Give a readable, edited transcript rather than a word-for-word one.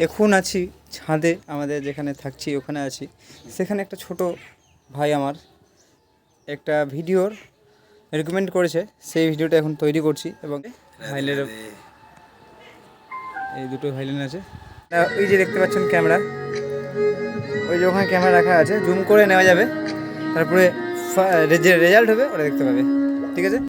এখন আছি ছাদে, আমাদের যেখানে থাকছি ওখানে আছি। সেখানে একটা ছোট ভাই আমার একটা ভিডিওর রেকমেন্ড করেছে, সেই ভিডিওটা এখন তৈরি করছি। এবং ভাইলের এই দুটো ভাইলেন আছে, ওই যে দেখতে পাচ্ছেন ক্যামেরা, ওই যে ওখানে ক্যামেরা রাখা আছে, জুম করে নেওয়া যাবে, তারপরে যে রেজাল্ট হবে ওটা দেখতে পাবে। ঠিক আছে।